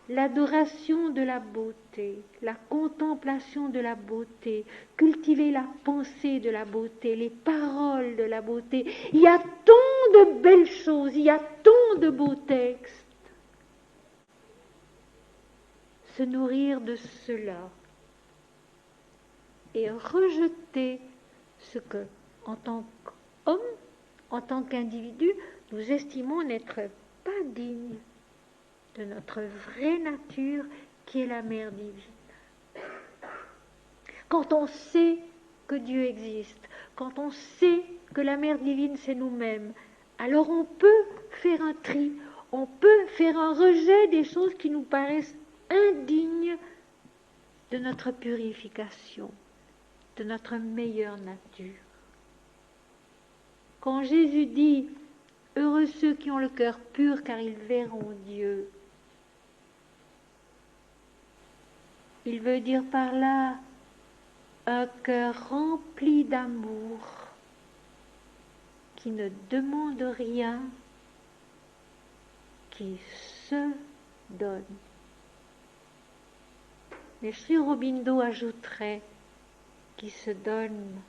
l'adoration de la beauté, la contemplation de la beauté, cultiver la pensée de la beauté, les paroles de la beauté. Il y a tant de belles choses, il y a tant de beaux textes. Se nourrir de cela et rejeter ce que, en tant qu'homme, en tant qu'individu, nous estimons n'être pas digne de notre vraie nature qui est la mère divine. Quand on sait que Dieu existe, quand on sait que la mère divine c'est nous-mêmes, alors on peut faire un tri, on peut faire un rejet des choses qui nous paraissent indignes de notre purification, de notre meilleure nature. Quand Jésus dit « Heureux ceux qui ont le cœur pur, car ils verront Dieu », il veut dire par là un cœur rempli d'amour, qui ne demande rien, qui se donne. Mais Sri Aurobindo ajouterait qui se donne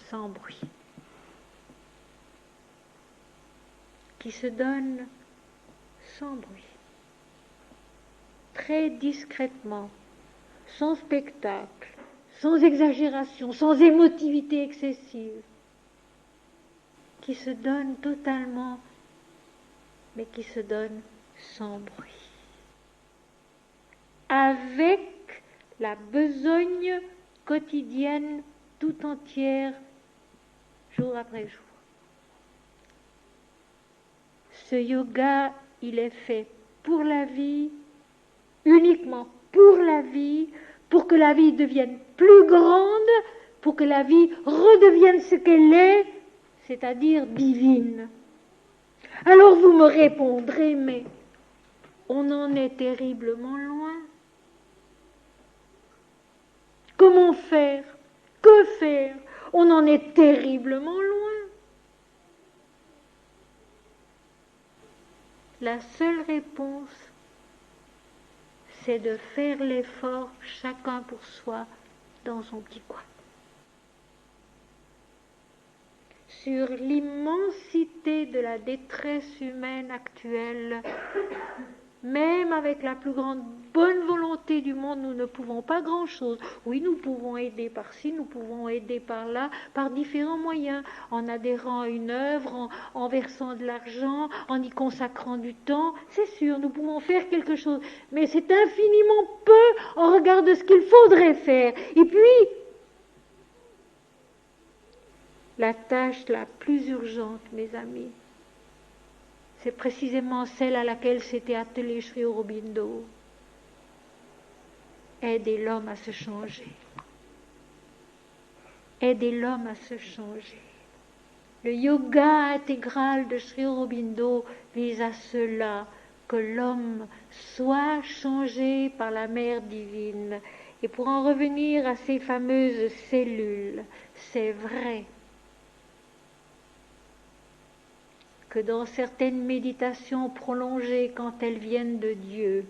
sans bruit, qui se donne sans bruit, très discrètement, sans spectacle, sans exagération, sans émotivité excessive, qui se donne totalement, mais qui se donne sans bruit, avec la besogne quotidienne tout entière, jour après jour. Ce yoga, il est fait pour la vie, uniquement pour la vie, pour que la vie devienne plus grande, pour que la vie redevienne ce qu'elle est, c'est-à-dire divine. Alors vous me répondrez, mais on en est terriblement loin. Comment faire? Que faire? On en est terriblement loin. La seule réponse, c'est de faire l'effort chacun pour soi dans son petit coin. Sur l'immensité de la détresse humaine actuelle, même avec la plus grande bonne volonté du monde, nous ne pouvons pas grand-chose. Oui, nous pouvons aider par-ci, nous pouvons aider par-là, par différents moyens, en adhérant à une œuvre, en versant de l'argent, en y consacrant du temps. C'est sûr, nous pouvons faire quelque chose, mais c'est infiniment peu en regard de ce qu'il faudrait faire. Et puis, la tâche la plus urgente, mes amis, c'est précisément celle à laquelle s'était attelé Sri Aurobindo. Aider l'homme à se changer. Aider l'homme à se changer. Le yoga intégral de Sri Aurobindo vise à cela, que l'homme soit changé par la mère divine. Et pour en revenir à ces fameuses cellules, c'est vrai que dans certaines méditations prolongées, quand elles viennent de Dieu,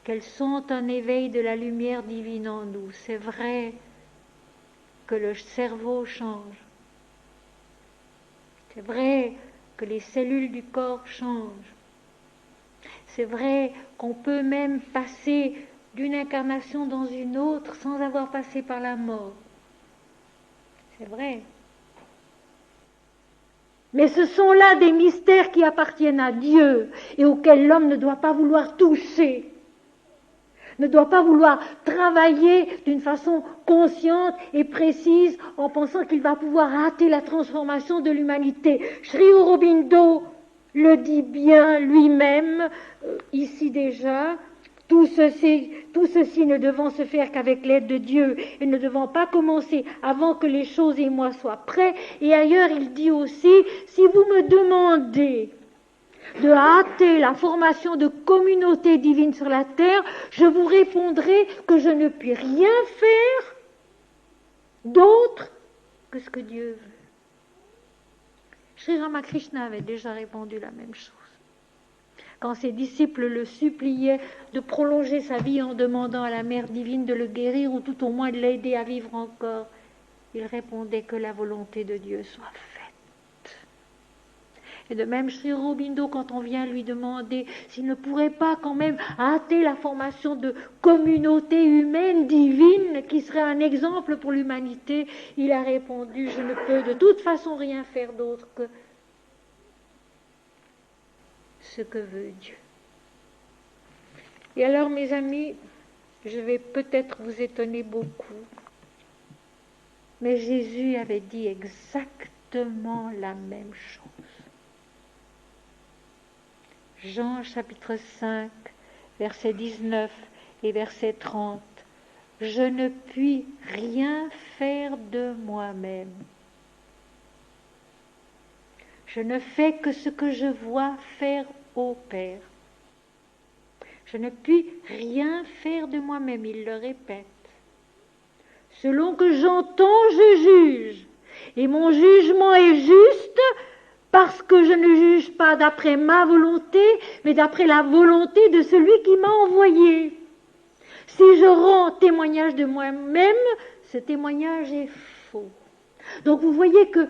qu'elles sont un éveil de la lumière divine en nous, c'est vrai que le cerveau change. C'est vrai que les cellules du corps changent. C'est vrai qu'on peut même passer d'une incarnation dans une autre sans avoir passé par la mort. C'est vrai. Mais ce sont là des mystères qui appartiennent à Dieu et auxquels l'homme ne doit pas vouloir toucher, ne doit pas vouloir travailler d'une façon consciente et précise en pensant qu'il va pouvoir hâter la transformation de l'humanité. Sri Aurobindo le dit bien lui-même, ici déjà, tout ceci ne devant se faire qu'avec l'aide de Dieu et ne devant pas commencer avant que les choses et moi soient prêts. Et ailleurs, il dit aussi, si vous me demandez de hâter la formation de communautés divines sur la terre, je vous répondrai que je ne puis rien faire d'autre que ce que Dieu veut. Sri Ramakrishna avait déjà répondu la même chose. quand ses disciples le suppliaient de prolonger sa vie en demandant à la Mère divine de le guérir ou tout au moins de l'aider à vivre encore, il répondait que la volonté de Dieu soit faite. Et de même, Sri Aurobindo, quand on vient lui demander s'il ne pourrait pas quand même hâter la formation de communautés humaines divines qui serait un exemple pour l'humanité, il a répondu: je ne peux de toute façon rien faire d'autre que ce que veut Dieu. Et alors, mes amis, je vais peut-être vous étonner beaucoup, mais Jésus avait dit exactement la même chose. Jean chapitre 5, verset 19 et verset 30. Je ne puis rien faire de moi-même. Je ne fais que ce que je vois faire au Père. Je ne puis rien faire de moi-même, il le répète. Selon que j'entends, je juge. Et mon jugement est juste parce que je ne juge pas d'après ma volonté, mais d'après la volonté de celui qui m'a envoyé. Si je rends témoignage de moi-même, ce témoignage est faux. Donc vous voyez que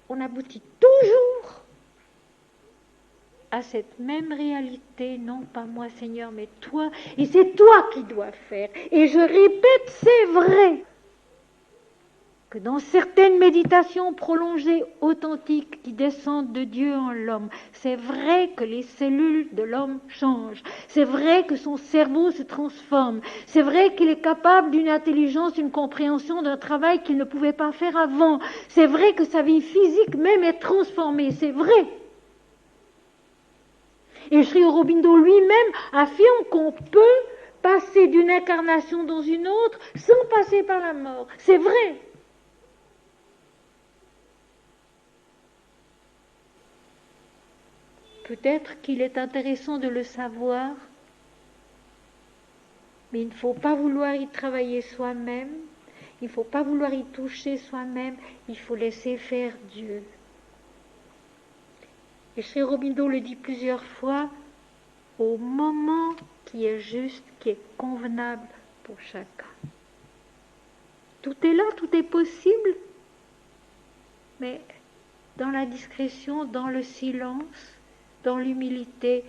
on aboutit toujours à cette même réalité, non pas moi Seigneur, mais toi, et c'est toi qui dois faire. Et je répète, c'est vrai que dans certaines méditations prolongées, authentiques, qui descendent de Dieu en l'homme, c'est vrai que les cellules de l'homme changent, c'est vrai que son cerveau se transforme, c'est vrai qu'il est capable d'une intelligence, d'une compréhension, d'un travail qu'il ne pouvait pas faire avant, c'est vrai que sa vie physique même est transformée, c'est vrai. Et Sri Aurobindo lui-même affirme qu'on peut passer d'une incarnation dans une autre sans passer par la mort. C'est vrai. Peut-être qu'il est intéressant de le savoir, mais il ne faut pas vouloir y travailler soi-même, il ne faut pas vouloir y toucher soi-même, il faut laisser faire Dieu. Et Sri Aurobindo le dit plusieurs fois, au moment qui est juste, qui est convenable pour chacun. Tout est là, tout est possible, mais dans la discrétion, dans le silence, dans l'humilité,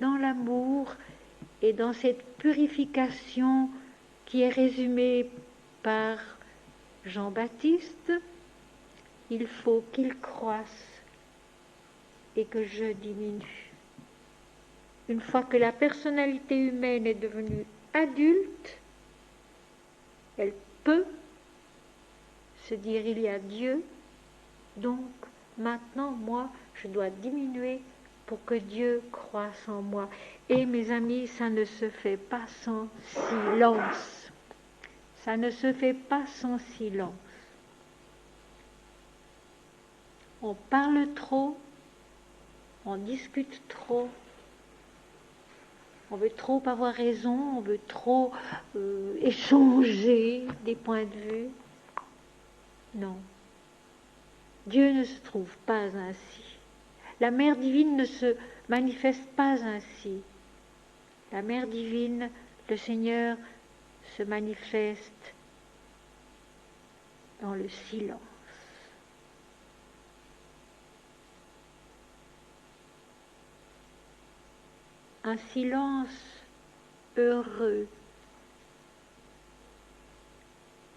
dans l'amour et dans cette purification qui est résumée par Jean-Baptiste, il faut qu'il croisse et que je diminue. Une fois que la personnalité humaine est devenue adulte, elle peut se dire: il y a Dieu, donc maintenant moi je dois diminuer pour que Dieu croisse en moi. Et mes amis, ça ne se fait pas sans silence. Ça ne se fait pas sans silence. On parle trop, on discute trop, on veut trop avoir raison, on veut trop échanger des points de vue. Non. Dieu ne se trouve pas ainsi. La Mère divine ne se manifeste pas ainsi. La Mère divine, le Seigneur, se manifeste dans le silence. Un silence heureux,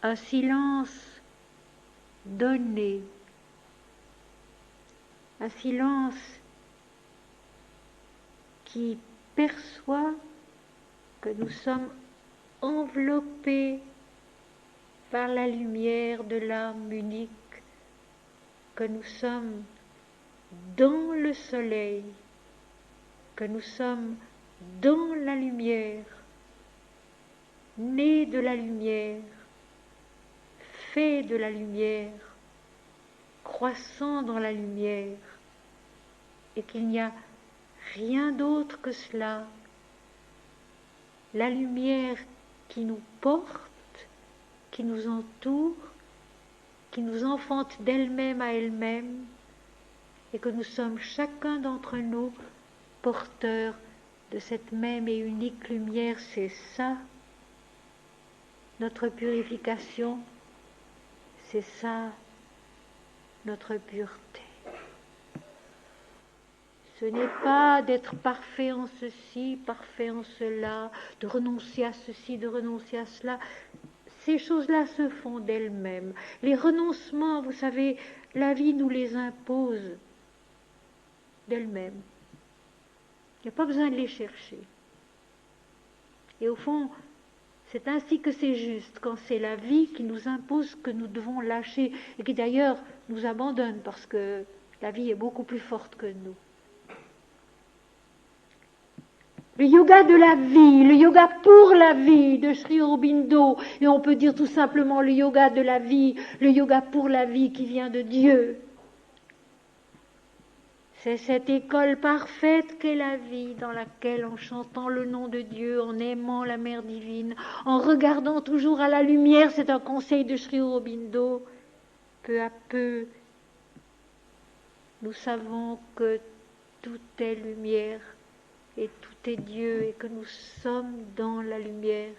un silence donné, un silence qui perçoit que nous sommes enveloppés par la lumière de l'âme unique, que nous sommes dans le soleil, que nous sommes dans la lumière, nés de la lumière, faits de la lumière, croissant dans la lumière, et qu'il n'y a rien d'autre que cela. La lumière qui nous porte, qui nous entoure, qui nous enfante d'elle-même à elle-même, et que nous sommes chacun d'entre nous porteurs de cette même et unique lumière. C'est ça, notre purification, c'est ça, notre pureté. Ce n'est pas d'être parfait en ceci, parfait en cela, de renoncer à ceci, de renoncer à cela. Ces choses-là se font d'elles-mêmes. Les renoncements, vous savez, la vie nous les impose d'elle-même. Il n'y a pas besoin de les chercher. Et au fond, c'est ainsi que c'est juste, quand c'est la vie qui nous impose que nous devons lâcher, et qui d'ailleurs nous abandonne, parce que la vie est beaucoup plus forte que nous. Le yoga de la vie, le yoga pour la vie de Sri Aurobindo, et on peut dire tout simplement le yoga de la vie, le yoga pour la vie qui vient de Dieu. C'est cette école parfaite qu'est la vie, dans laquelle, en chantant le nom de Dieu, en aimant la Mère divine, en regardant toujours à la lumière, c'est un conseil de Sri Aurobindo, peu à peu, nous savons que tout est lumière et tout est Dieu, et que nous sommes dans la lumière,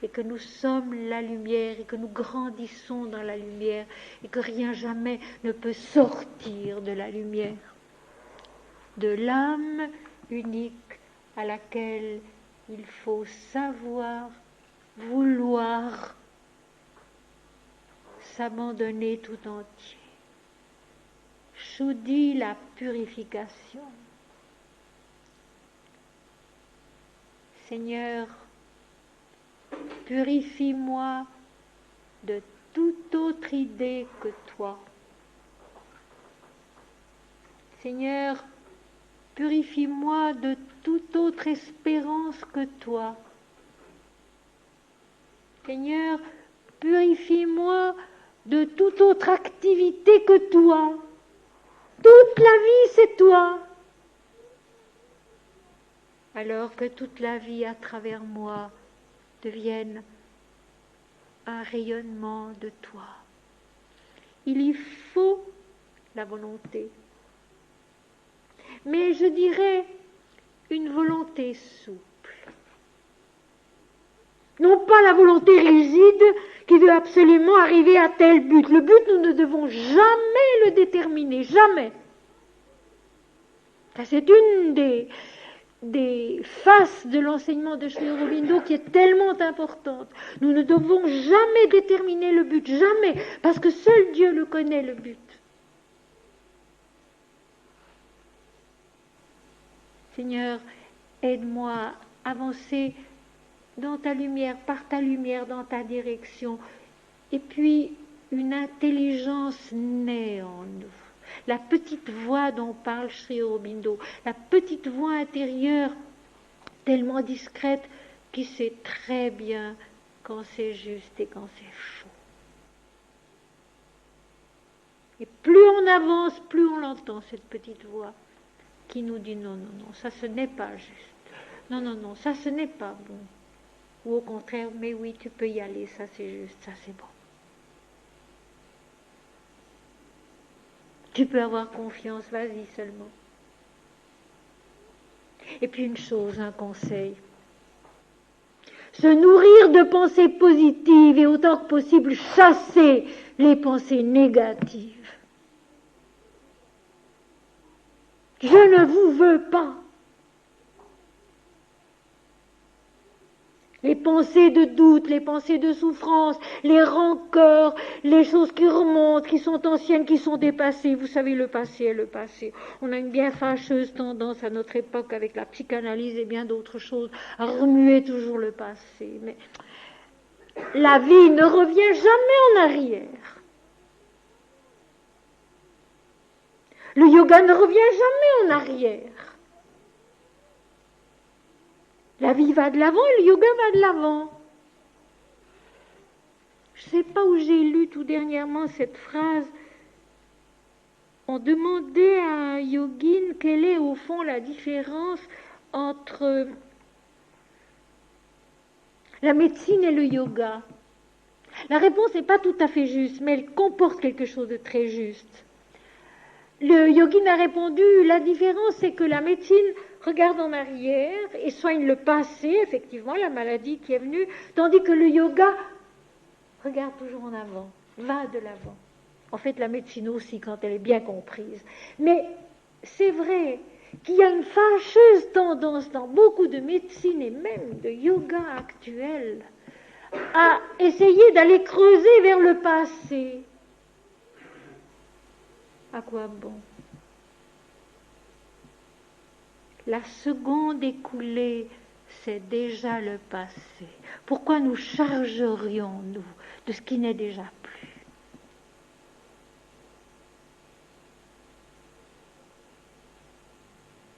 et que nous sommes la lumière, et que nous grandissons dans la lumière, et que rien jamais ne peut sortir de la lumière, de l'âme unique à laquelle il faut savoir, vouloir s'abandonner tout entier. Shuddhi, la purification. Seigneur, purifie-moi de toute autre idée que toi. Seigneur, purifie-moi de toute autre espérance que toi. Seigneur, purifie-moi de toute autre activité que toi. Toute la vie, c'est toi. Alors que toute la vie à travers moi devienne un rayonnement de toi. Il y faut la volonté, mais je dirais une volonté souple. Non pas la volonté rigide qui veut absolument arriver à tel but. Le but, nous ne devons jamais le déterminer, jamais. Ça, c'est une des faces de l'enseignement de Sri Aurobindo qui est tellement importante. Nous ne devons jamais déterminer le but, jamais, parce que seul Dieu le connaît, le but. Seigneur, aide-moi à avancer dans ta lumière, par ta lumière, dans ta direction. Et puis, une intelligence naît en nous. La petite voix dont parle Sri Aurobindo, la petite voix intérieure, tellement discrète, qui sait très bien quand c'est juste et quand c'est faux. Et plus on avance, plus on l'entend, cette petite voix, qui nous dit non, non, non, ça ce n'est pas juste. Non, non, non, ça ce n'est pas bon. Ou au contraire, mais oui, tu peux y aller, ça c'est juste, ça c'est bon. Tu peux avoir confiance, vas-y seulement. Et puis une chose, un conseil. Se nourrir de pensées positives et autant que possible chasser les pensées négatives. Je ne vous veux pas. Les pensées de doute, les pensées de souffrance, les rancœurs, les choses qui remontent, qui sont anciennes, qui sont dépassées. Vous savez, le passé est le passé. On a une bien fâcheuse tendance à notre époque, avec la psychanalyse et bien d'autres choses, à remuer toujours le passé. Mais la vie ne revient jamais en arrière. Le yoga ne revient jamais en arrière. La vie va de l'avant et le yoga va de l'avant. Je ne sais pas où j'ai lu tout dernièrement cette phrase. On demandait à un yogin quelle est au fond la différence entre la médecine et le yoga. La réponse n'est pas tout à fait juste, mais elle comporte quelque chose de très juste. Le yogin a répondu, la différence c'est que la médecine regarde en arrière et soigne le passé, effectivement, la maladie qui est venue, tandis que le yoga regarde toujours en avant, va de l'avant. En fait, la médecine aussi, quand elle est bien comprise. Mais c'est vrai qu'il y a une fâcheuse tendance dans beaucoup de médecine et même de yoga actuel à essayer d'aller creuser vers le passé. À quoi bon? La seconde écoulée, c'est déjà le passé. Pourquoi nous chargerions-nous de ce qui n'est déjà plus?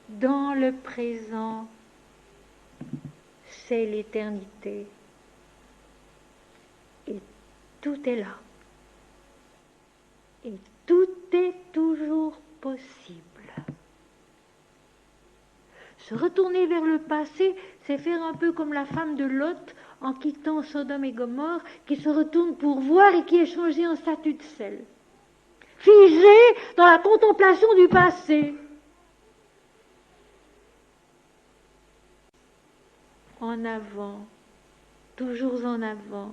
Dans le présent, c'est l'éternité. Et tout est là. Et tout est toujours possible. Se retourner vers le passé, c'est faire un peu comme la femme de Lot en quittant Sodome et Gomorrhe, qui se retourne pour voir et qui est changée en statue de sel. Figée dans la contemplation du passé. En avant, toujours en avant.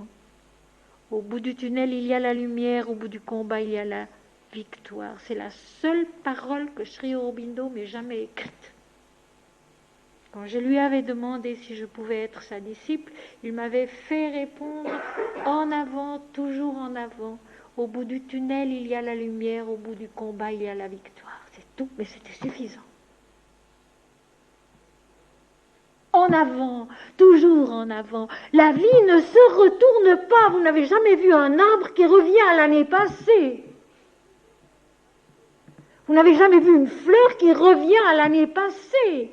Au bout du tunnel, il y a la lumière, au bout du combat, il y a la victoire. C'est la seule parole que Sri Aurobindo m'ait jamais écrite. Quand je lui avais demandé si je pouvais être sa disciple, il m'avait fait répondre en avant, toujours en avant. Au bout du tunnel, il y a la lumière, au bout du combat, il y a la victoire. C'est tout, mais c'était suffisant. En avant, toujours en avant. La vie ne se retourne pas. Vous n'avez jamais vu un arbre qui revient à l'année passée. Vous n'avez jamais vu une fleur qui revient à l'année passée.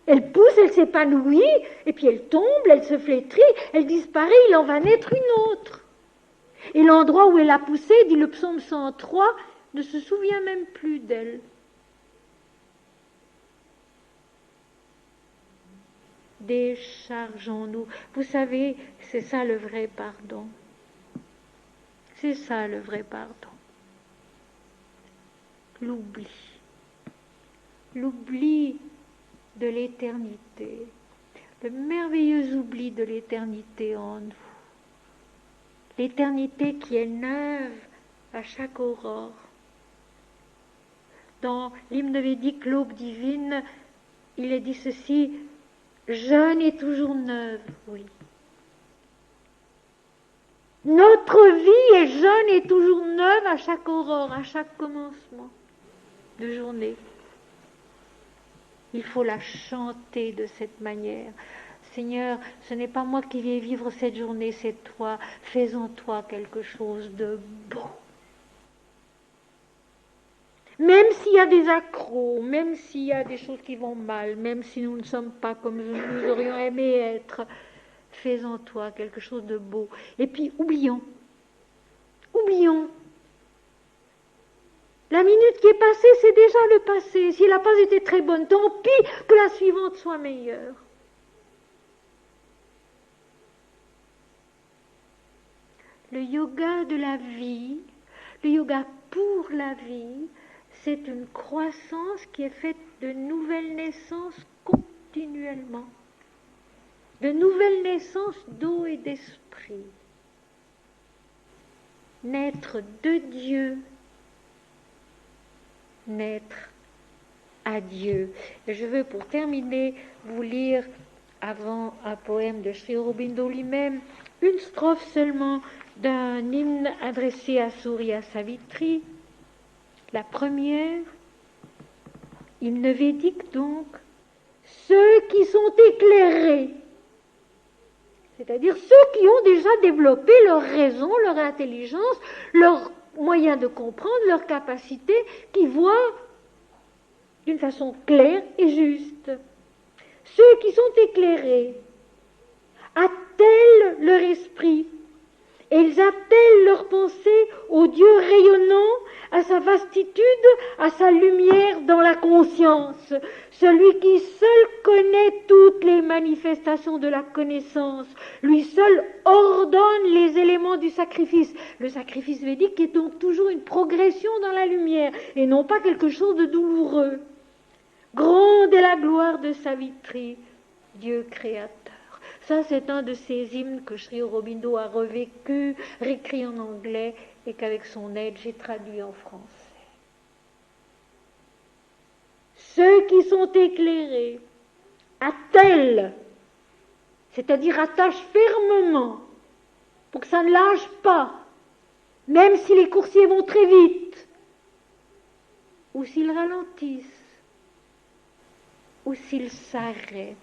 Elle pousse, elle s'épanouit, et puis elle tombe, elle se flétrit, elle disparaît, il en va naître une autre. Et l'endroit où elle a poussé, dit le psaume 103, ne se souvient même plus d'elle. Déchargeons-nous. Vous savez, c'est ça le vrai pardon. C'est ça le vrai pardon. L'oubli. L'oubli de l'éternité. Le merveilleux oubli de l'éternité en nous. L'éternité qui est neuve à chaque aurore. Dans l'hymne védique, l'aube divine, il est dit ceci, jeune et toujours neuve, oui. Notre vie est jeune et toujours neuve à chaque aurore, à chaque commencement de journée. Il faut la chanter de cette manière. Seigneur, ce n'est pas moi qui vais vivre cette journée, c'est toi. Fais en toi quelque chose de beau. Même s'il y a des accros, même s'il y a des choses qui vont mal, même si nous ne sommes pas comme nous aurions aimé être, fais en toi quelque chose de beau. Et puis oublions. La minute qui est passée, c'est déjà le passé. Si elle n'a pas été très bonne, tant pis que la suivante soit meilleure. Le yoga de la vie, le yoga pour la vie, c'est une croissance qui est faite de nouvelles naissances continuellement. De nouvelles naissances d'eau et d'esprit. Naître de Dieu, naître à Dieu. Et je veux pour terminer vous lire avant un poème de Sri Aurobindo lui-même, une strophe seulement d'un hymne adressé à Surya Savitri. La première, hymne védique donc, ceux qui sont éclairés, c'est-à-dire ceux qui ont déjà développé leur raison, leur intelligence, leur moyen de comprendre, leur capacité, qui voient d'une façon claire et juste. Ceux qui sont éclairés attellent leur esprit et ils attellent leurs pensées au Dieu rayonnant, à sa vastitude, à sa lumière dans la conscience. Celui qui seul connaît toutes les manifestations de la connaissance, lui seul ordonne les éléments du sacrifice. Le sacrifice védique est donc toujours une progression dans la lumière et non pas quelque chose de douloureux. Grande est la gloire de Savitri, Dieu créateur. Ça, c'est un de ces hymnes que Sri Aurobindo a revécu, réécrit en anglais et qu'avec son aide, j'ai traduit en français. Ceux qui sont éclairés attellent, c'est-à-dire attachent fermement, pour que ça ne lâche pas, même si les coursiers vont très vite, ou s'ils ralentissent, ou s'ils s'arrêtent.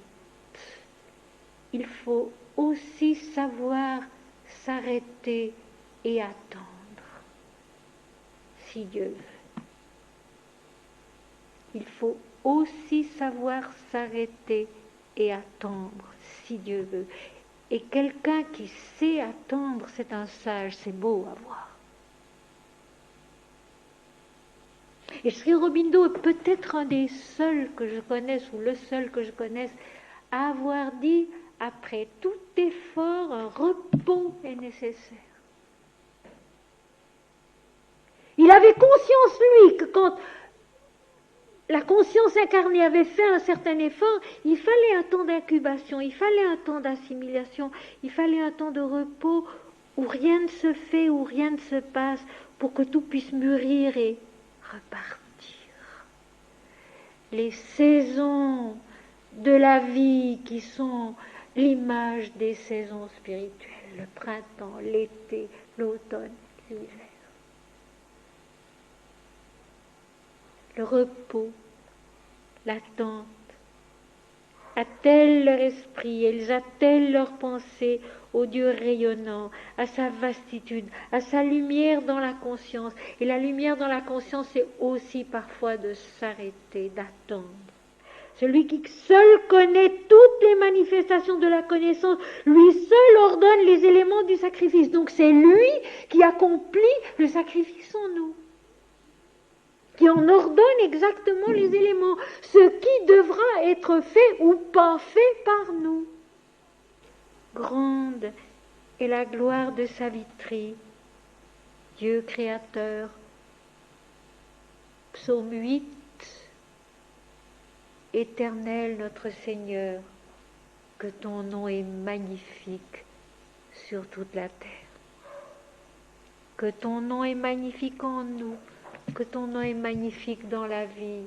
Il faut aussi savoir s'arrêter et attendre, si Dieu veut. Il faut aussi savoir s'arrêter et attendre, si Dieu veut. Et quelqu'un qui sait attendre, c'est un sage, c'est beau à voir. Et Sri Aurobindo est peut-être un des seuls que je connaisse, ou le seul que je connaisse, à avoir dit: après tout effort, un repos est nécessaire. Il avait conscience, lui, que quand la conscience incarnée avait fait un certain effort, il fallait un temps d'incubation, il fallait un temps d'assimilation, il fallait un temps de repos où rien ne se fait, où rien ne se passe, pour que tout puisse mûrir et repartir. Les saisons de la vie qui sont l'image des saisons spirituelles, le printemps, l'été, l'automne, l'hiver. Le repos, l'attente, attellent leur esprit, ils attellent leurs pensées au Dieu rayonnant, à sa vastitude, à sa lumière dans la conscience. Et la lumière dans la conscience, c'est aussi parfois de s'arrêter, d'attendre. Celui qui seul connaît toutes les manifestations de la connaissance, lui seul ordonne les éléments du sacrifice. Donc c'est lui qui accomplit le sacrifice en nous, qui en ordonne exactement les éléments, ce qui devra être fait ou pas fait par nous. Grande est la gloire de Savitri, Dieu créateur. Psaume 8. Éternel notre Seigneur, que ton nom est magnifique sur toute la terre. Que ton nom est magnifique en nous, que ton nom est magnifique dans la vie.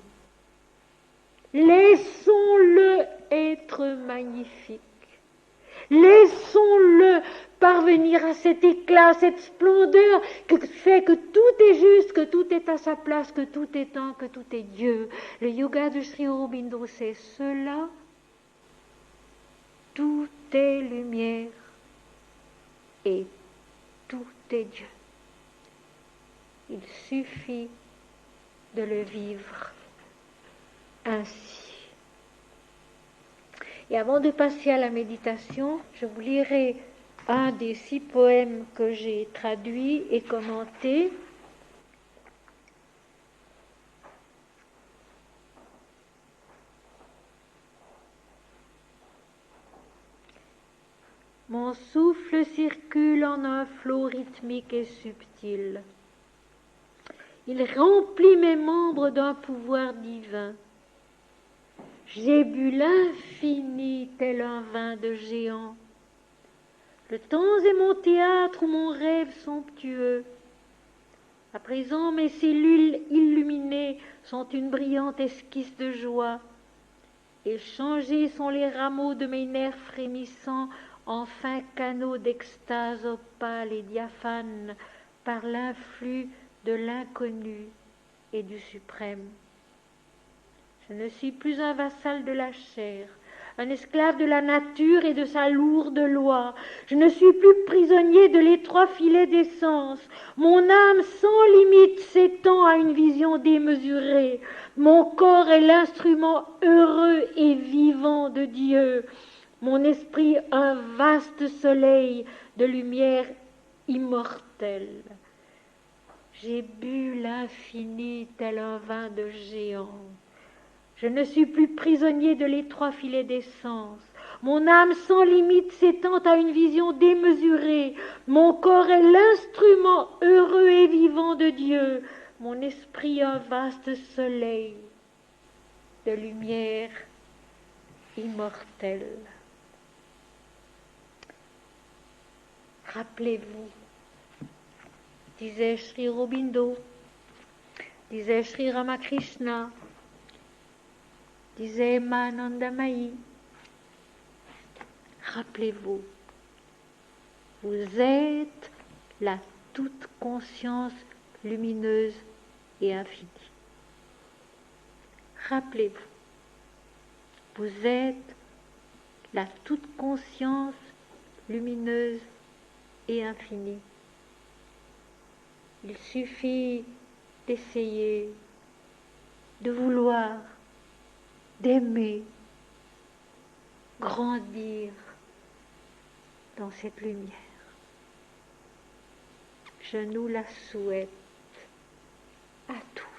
Laissons-le être magnifique. Laissons-le parvenir à cet éclat, cette splendeur que fait que tout est juste, que tout est à sa place, que tout est un, que tout est Dieu. Le yoga de Sri Aurobindo, c'est cela. Tout est lumière et tout est Dieu. Il suffit de le vivre ainsi. Et avant de passer à la méditation, je vous lirai un des 6 poèmes que j'ai traduits et commentés. Mon souffle circule en un flot rythmique et subtil. Il remplit mes membres d'un pouvoir divin. J'ai bu l'infini tel un vin de géant. Le temps est mon théâtre ou mon rêve somptueux. À présent, mes cellules illuminées sont une brillante esquisse de joie. Échangés sont les rameaux de mes nerfs frémissants en fins canaux d'extase opale et diaphane par l'influx de l'inconnu et du suprême. Je ne suis plus un vassal de la chair, un esclave de la nature et de sa lourde loi. Je ne suis plus prisonnier de l'étroit filet des sens. Mon âme sans limite s'étend à une vision démesurée. Mon corps est l'instrument heureux et vivant de Dieu. Mon esprit un vaste soleil de lumière immortel. J'ai bu l'infini tel un vin de géant. Je ne suis plus prisonnier de l'étroit filet des sens. Mon âme sans limite s'étend à une vision démesurée. Mon corps est l'instrument heureux et vivant de Dieu. Mon esprit un vaste soleil de lumière immortelle. Rappelez-vous, disait Sri Aurobindo, disait Sri Ramakrishna, disait Mahananda Mahi, rappelez-vous, vous êtes la toute conscience lumineuse et infinie. Rappelez-vous, vous êtes la toute conscience lumineuse et infinie. Il suffit d'essayer, de vouloir, d'aimer, grandir dans cette lumière. Je nous la souhaite à tous.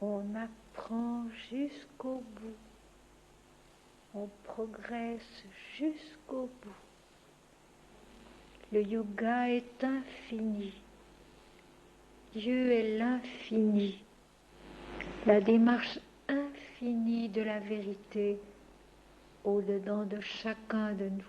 On apprend jusqu'au bout, on progresse jusqu'au bout. Le yoga est infini, Dieu est l'infini, la démarche infinie de la vérité au-dedans de chacun de nous.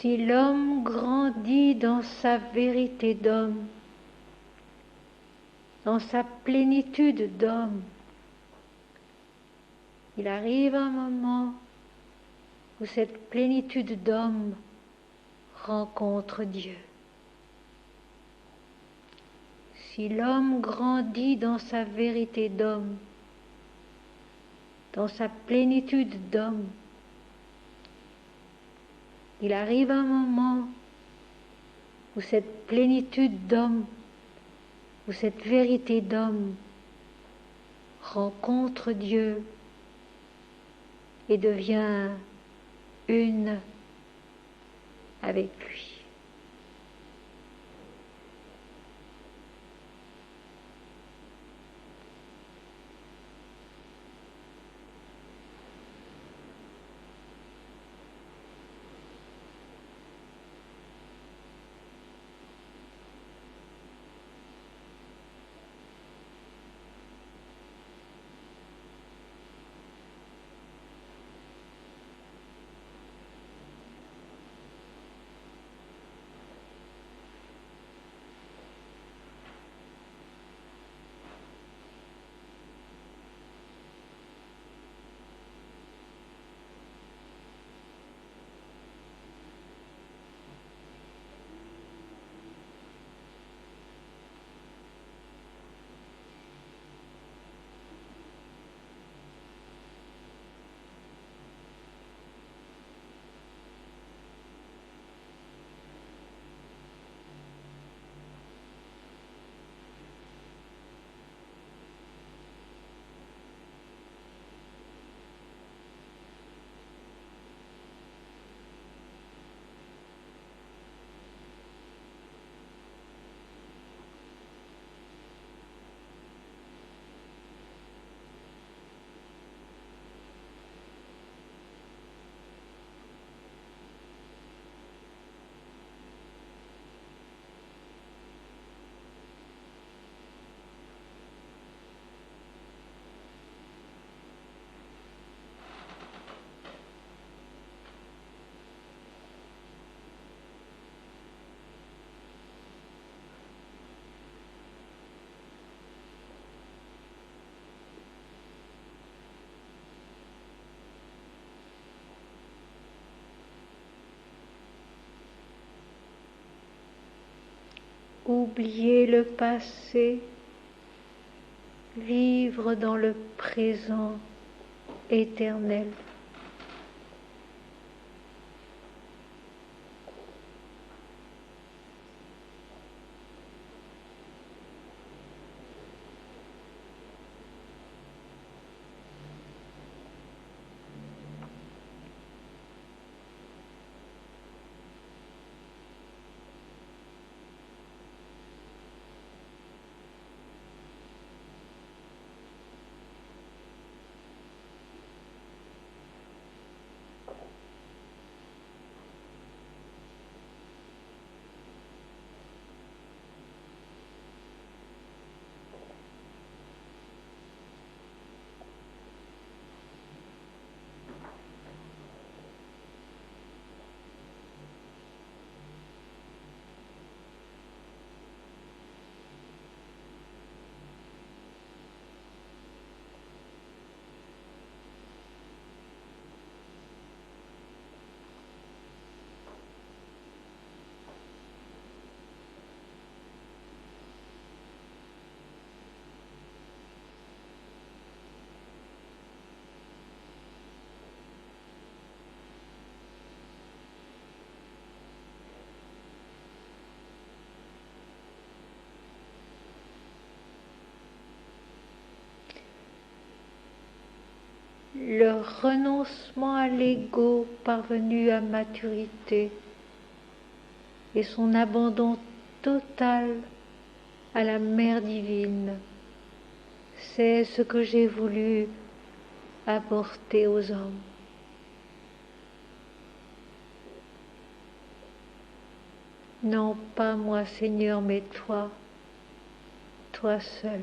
Si l'homme grandit dans sa vérité d'homme, dans sa plénitude d'homme, il arrive un moment où cette plénitude d'homme rencontre Dieu. Si l'homme grandit dans sa vérité d'homme, dans sa plénitude d'homme, il arrive un moment où cette plénitude d'homme, où cette vérité d'homme rencontre Dieu et devient une avec lui. Oublier le passé, vivre dans le présent éternel. Le renoncement à l'ego parvenu à maturité et son abandon total à la Mère divine, c'est ce que j'ai voulu apporter aux hommes. Non pas moi Seigneur, mais toi, toi seul.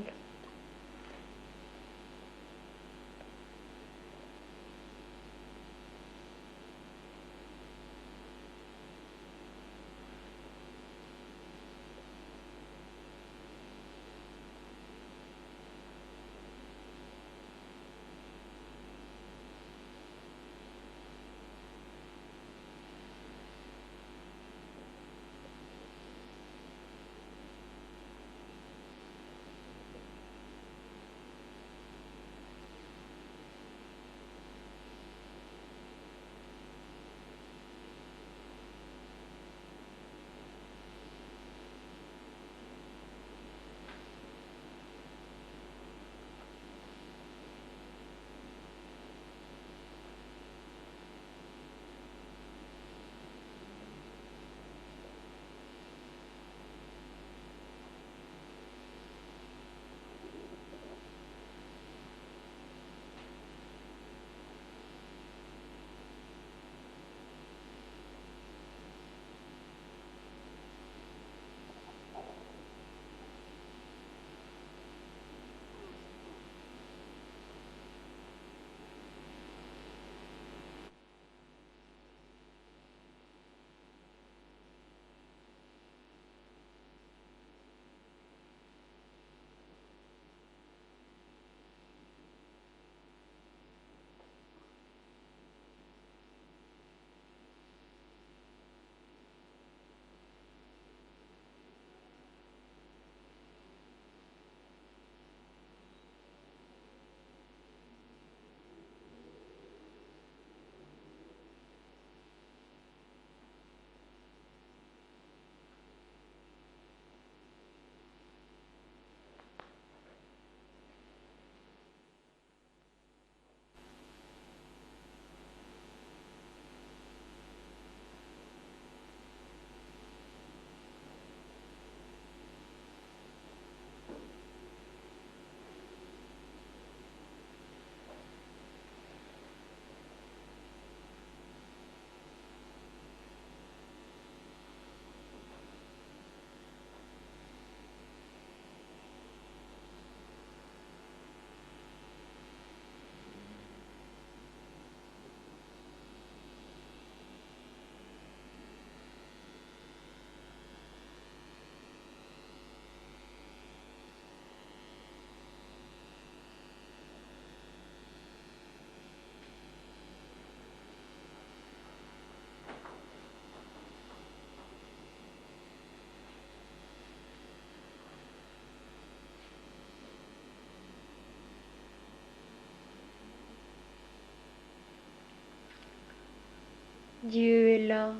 Dieu est là.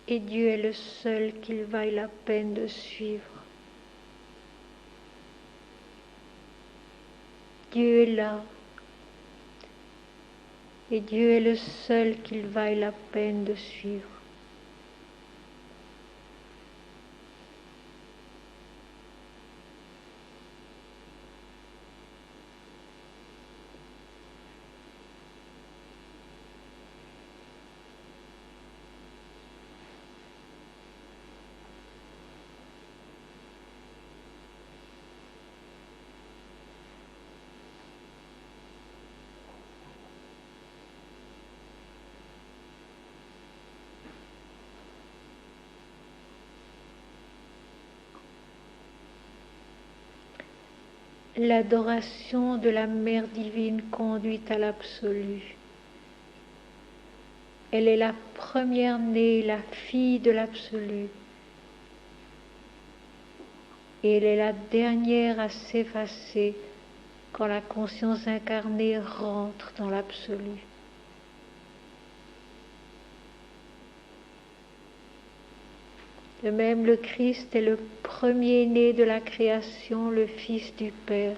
Et Dieu est le seul qu'il vaille la peine de suivre. Dieu est là. Et Dieu est le seul qu'il vaille la peine de suivre. L'adoration de la Mère divine conduit à l'absolu. Elle est la première-née, la fille de l'absolu. Et elle est la dernière à s'effacer quand la conscience incarnée rentre dans l'absolu. De même, le Christ est le premier-né de la création, le Fils du Père.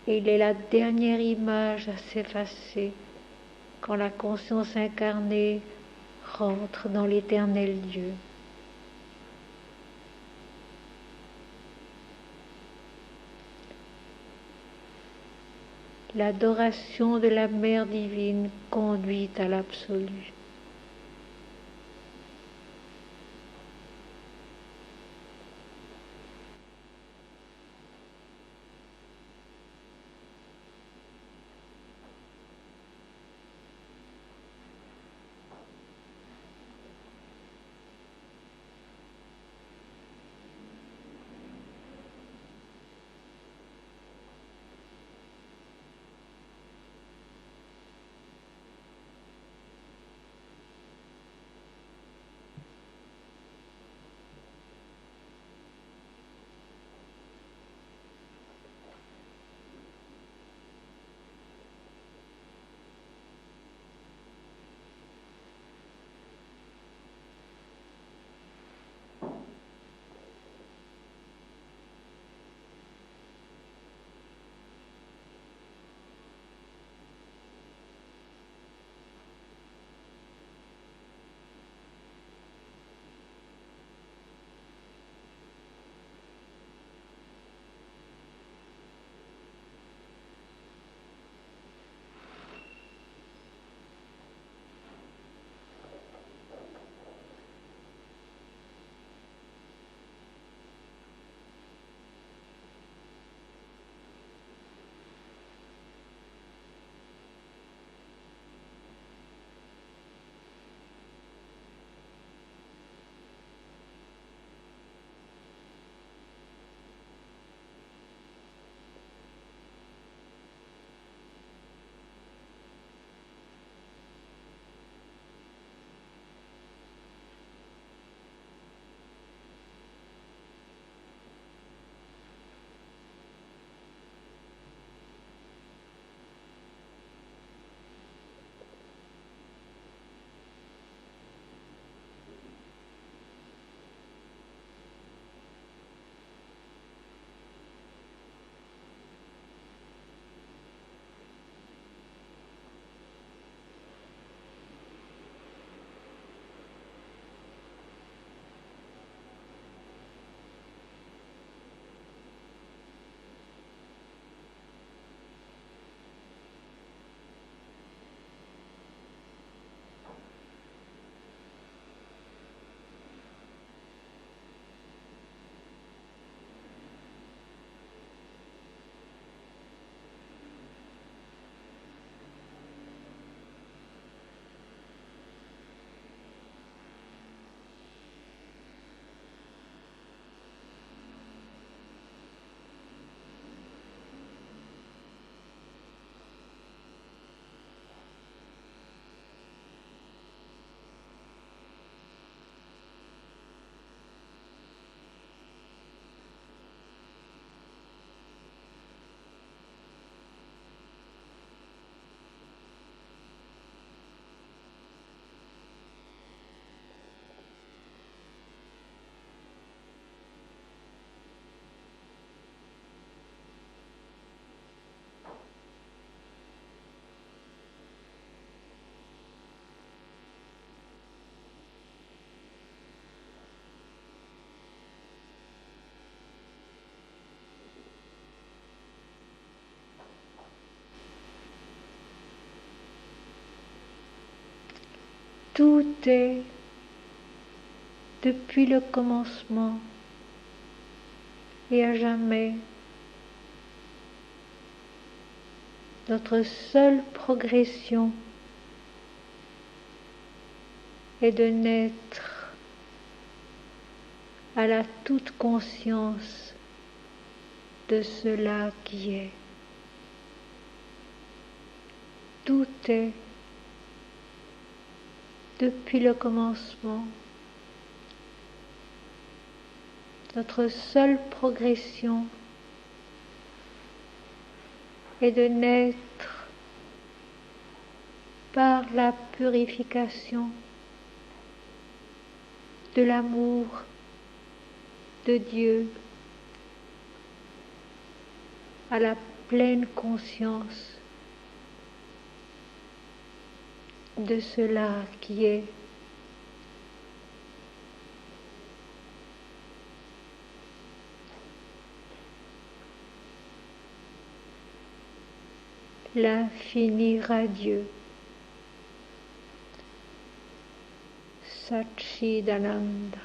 Et il est la dernière image à s'effacer quand la conscience incarnée rentre dans l'éternel Dieu. L'adoration de la Mère divine conduit à l'absolu. Tout est, depuis le commencement et à jamais, notre seule progression est de naître à la toute conscience de cela qui est. Tout est, depuis le commencement, notre seule progression est de naître par la purification de l'amour de Dieu à la pleine conscience de cela qui est. L'infini radieux, Satchidananda.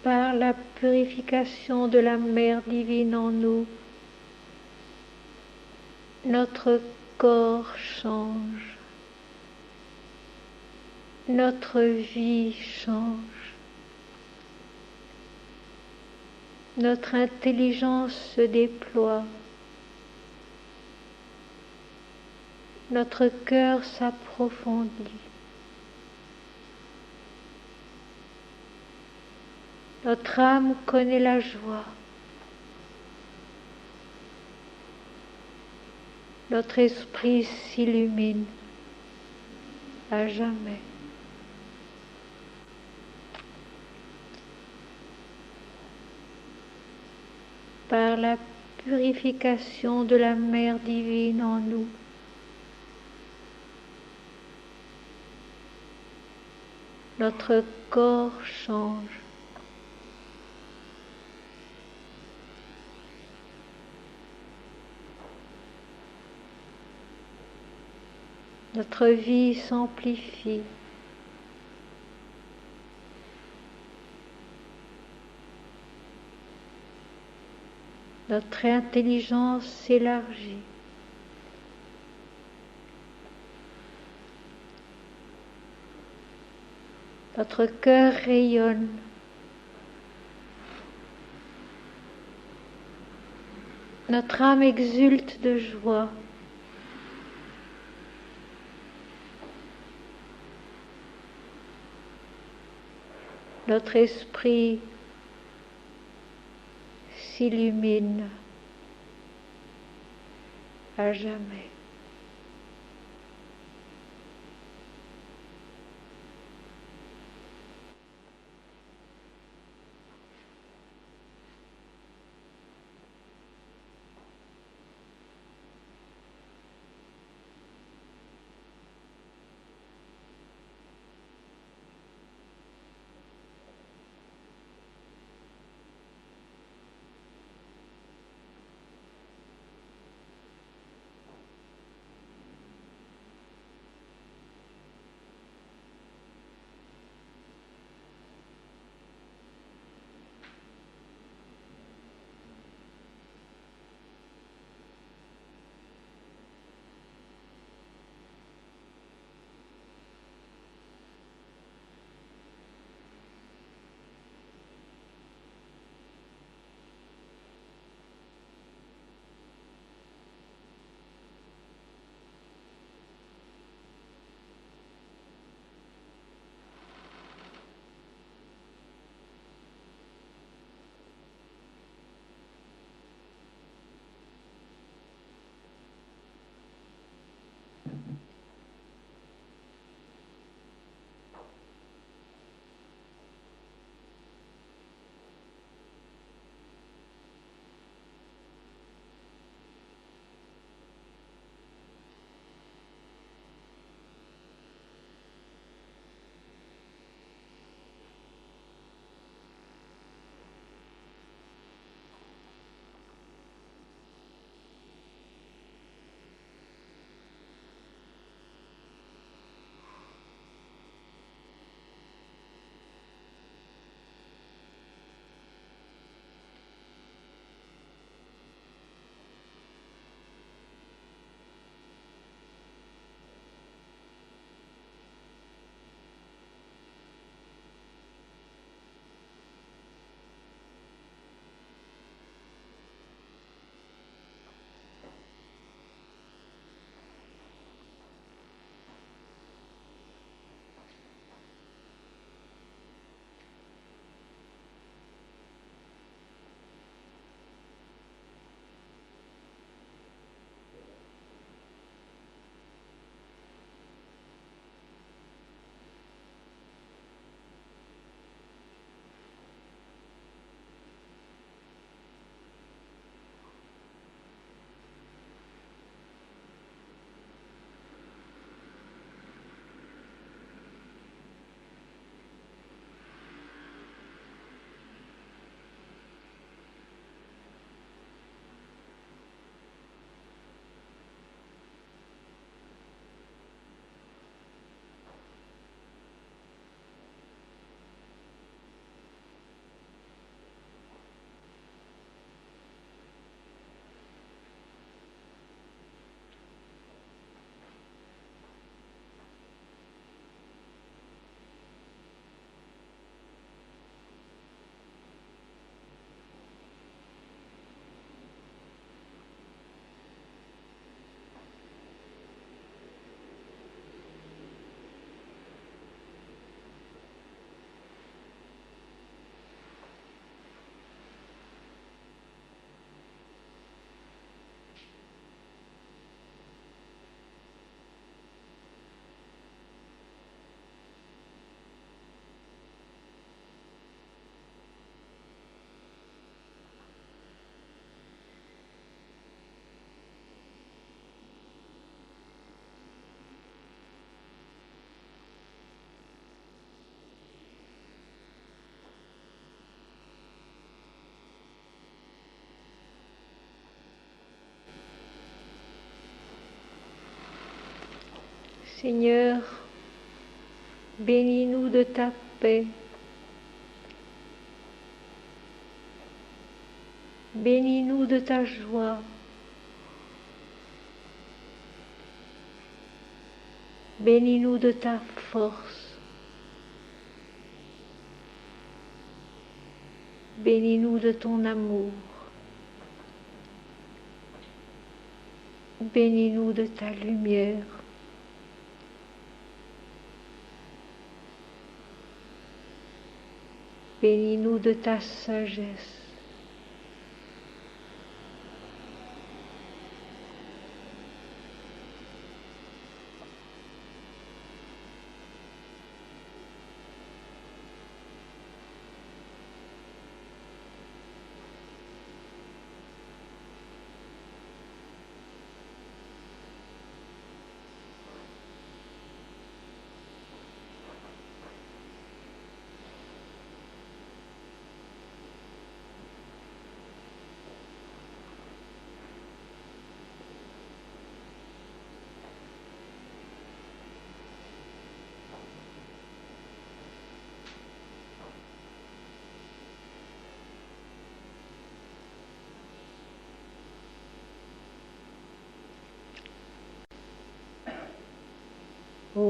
Par la purification de la Mère divine en nous, notre corps change, notre vie change, notre intelligence se déploie, notre cœur s'approfondit, notre âme connaît la joie, notre esprit s'illumine à jamais. Par la purification de la Mère divine en nous, notre corps change, notre vie s'amplifie, notre intelligence s'élargit, notre cœur rayonne, notre âme exulte de joie, notre esprit s'illumine à jamais. Seigneur, bénis-nous de ta paix. Bénis-nous de ta joie. Bénis-nous de ta force. Bénis-nous de ton amour. Bénis-nous de ta lumière. Bénis-nous de ta sagesse. Om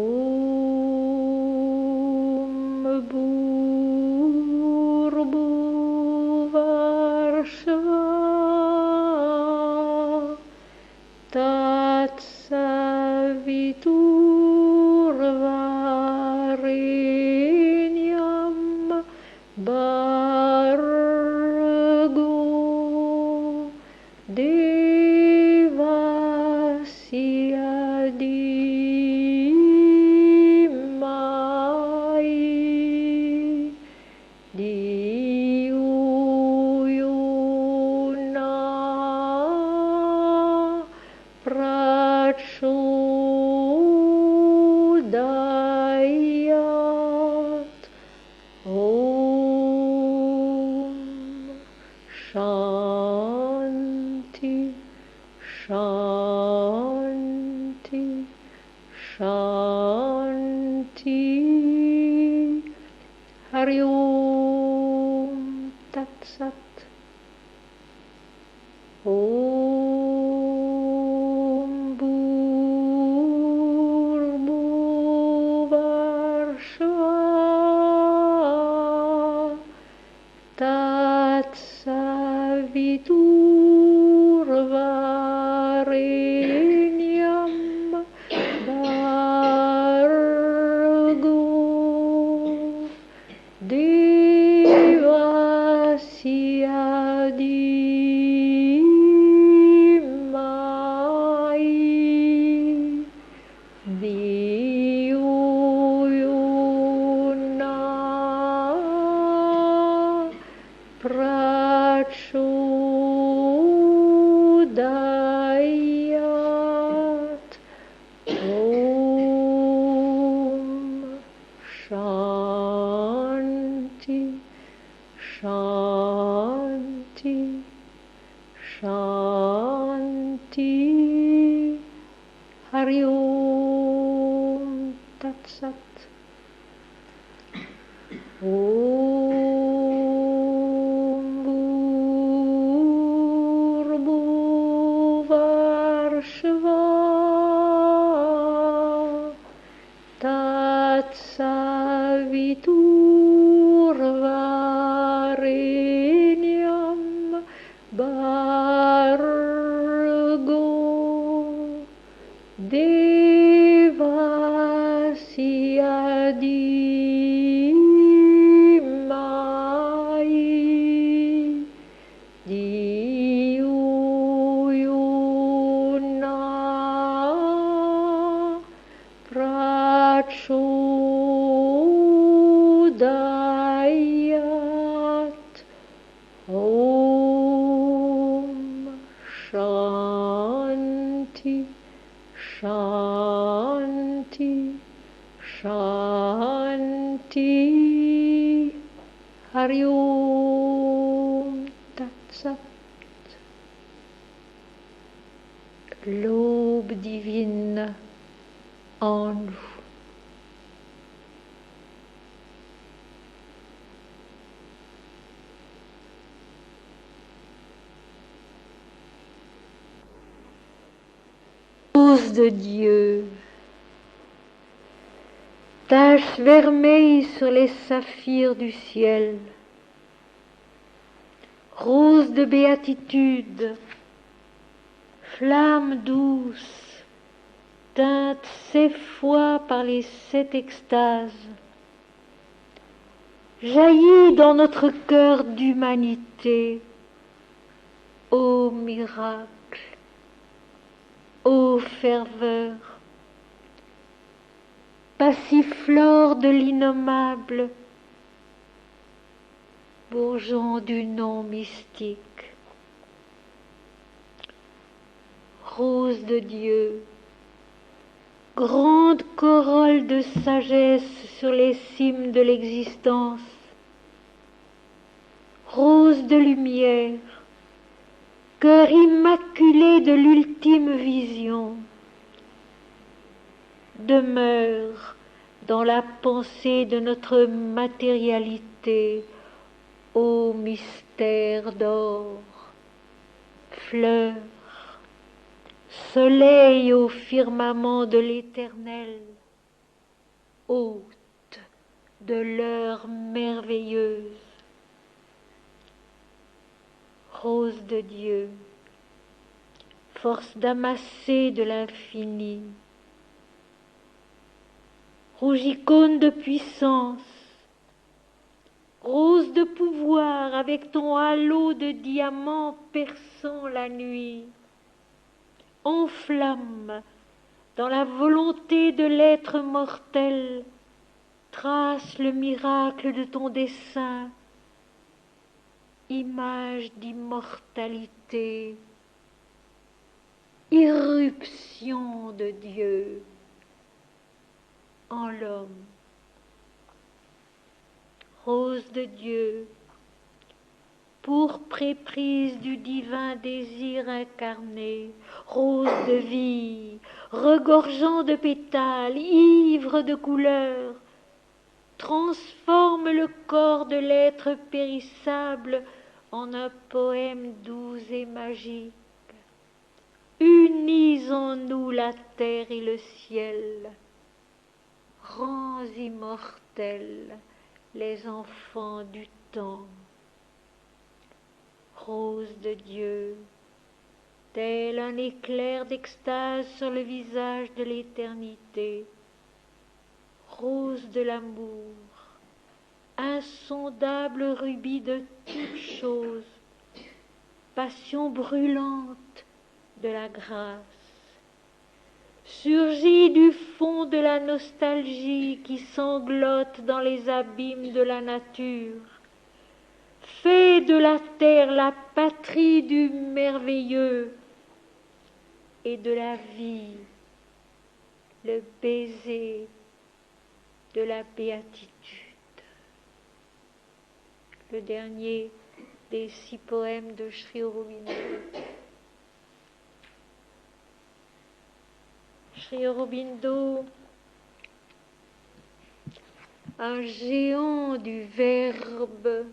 Bhurbuvarsha Tatsaviturvarenyam Bhargo Devasya Dhimai Dhiyo Yona Prachodayat. Om Shanti Shanti Shanti. Hari Om Tat Sat. Om Bhurbuvarsha Tatsaviturvarenyam Bhargo Devasya Dhimai Dhiyo Yona Prachodayat. Om Shanti Shanti Shanti. Hari Om Tat Sat. Om Bhurbuvarsha Tatsaviturvarenyam Bhargo Devasya Dhimai Dhiyo Yona Prachodayat. Om Shanti Shanti Shanti. Hari Om Tat Sat. L'aube divine en nous. Rose de Dieu, tache vermeille sur les saphirs du ciel, rose de béatitude, flamme douce, teinte 7 fois par les 7 extases, jaillit dans notre cœur d'humanité, ô miracle, ô ferveur, passiflore de l'innommable, bourgeon du nom mystique. Rose de Dieu, grande corolle de sagesse sur les cimes de l'existence, rose de lumière, cœur immaculé de l'ultime vision, demeure dans la pensée de notre matérialité, ô mystère d'or, fleur, soleil au firmament de l'éternel, hôte de l'heure merveilleuse, rose de Dieu, force d'amasser de l'infini, rougicône de puissance, rose de pouvoir avec ton halo de diamant perçant la nuit, enflamme dans la volonté de l'être mortel, trace le miracle de ton dessein, image d'immortalité, irruption de Dieu en l'homme. Rose de Dieu, pourpre éprise du divin désir incarné, rose de vie, regorgeant de pétales, ivre de couleurs, transforme le corps de l'être périssable en un poème doux et magique. Unis en nous la terre et le ciel, rends immortels les enfants du temps. Rose de Dieu, tel un éclair d'extase sur le visage de l'éternité, rose de l'amour, insondable rubis de toutes choses, passion brûlante de la grâce, surgit du fond de la nostalgie qui sanglote dans les abîmes de la nature, fais de la terre la patrie du merveilleux et de la vie le baiser de la béatitude. Le dernier des 6 poèmes de Sri Aurobindo. Sri Aurobindo, un géant du Verbe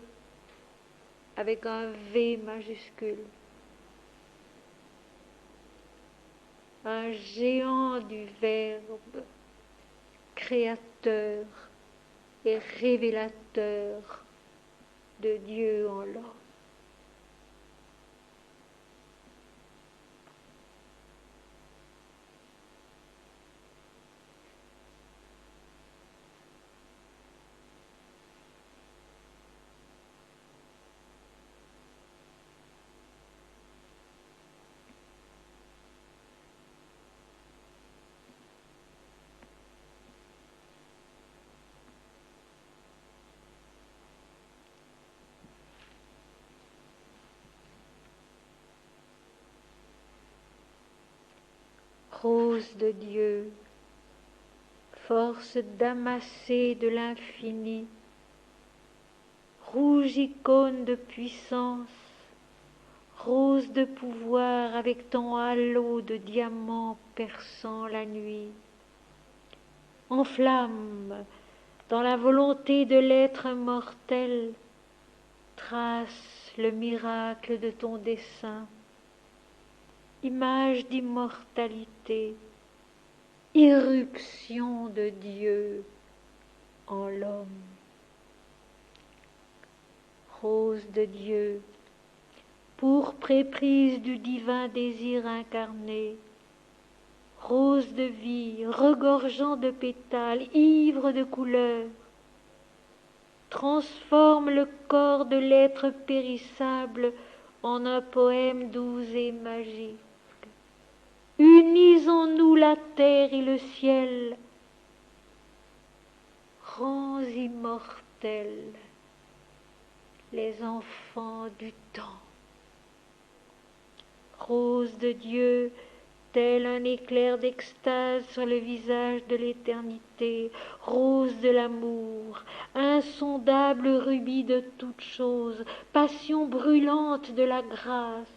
avec un V majuscule. Un géant du Verbe, créateur et révélateur de Dieu en l'homme. Rose de Dieu, force d'amasser de l'infini, rouge icône de puissance, rose de pouvoir avec ton halo de diamant perçant la nuit, enflamme dans la volonté de l'être mortel, trace le miracle de ton dessein, image d'immortalité, irruption de Dieu en l'homme. Rose de Dieu, pourpre éprise du divin désir incarné, rose de vie, regorgeant de pétales, ivre de couleurs, transforme le corps de l'être périssable en un poème doux et magique. Unisons-nous la terre et le ciel, rends immortels les enfants du temps. Rose de Dieu, tel un éclair d'extase sur le visage de l'éternité, rose de l'amour, insondable rubis de toutes choses, passion brûlante de la grâce,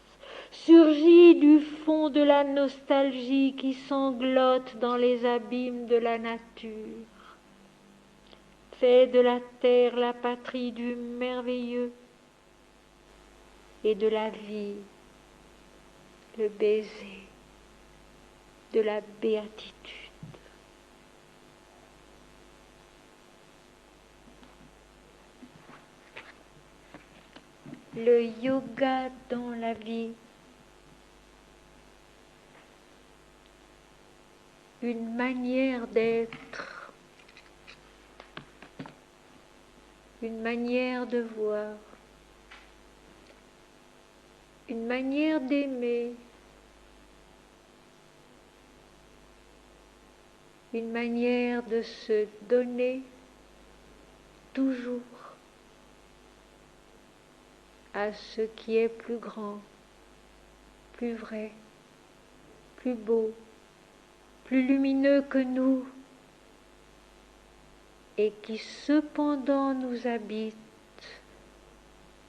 surgit du fond de la nostalgie qui sanglote dans les abîmes de la nature. Fais de la terre la patrie du merveilleux et de la vie le baiser de la béatitude. Le yoga dans la vie, une manière d'être, une manière de voir, une manière d'aimer, une manière de se donner toujours à ce qui est plus grand, plus vrai, plus beau, plus lumineux que nous, et qui cependant nous habite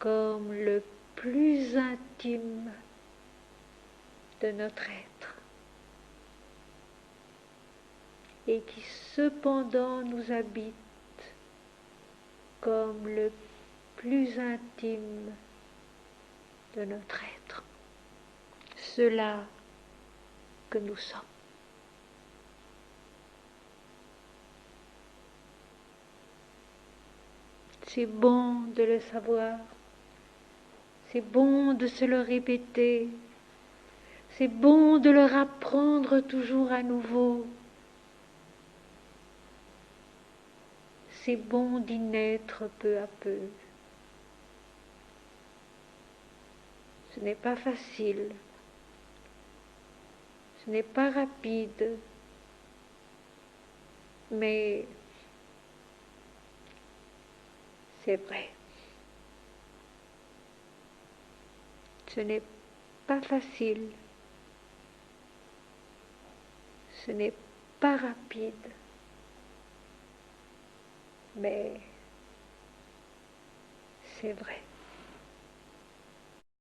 comme le plus intime de notre être, et qui cependant nous habite comme le plus intime de notre être, cela que nous sommes. C'est bon de le savoir, c'est bon de se le répéter, c'est bon de le rapprendre toujours à nouveau. C'est bon d'y naître peu à peu. Ce n'est pas facile, ce n'est pas rapide, mais c'est vrai. Ce n'est pas facile, ce n'est pas rapide, mais c'est vrai.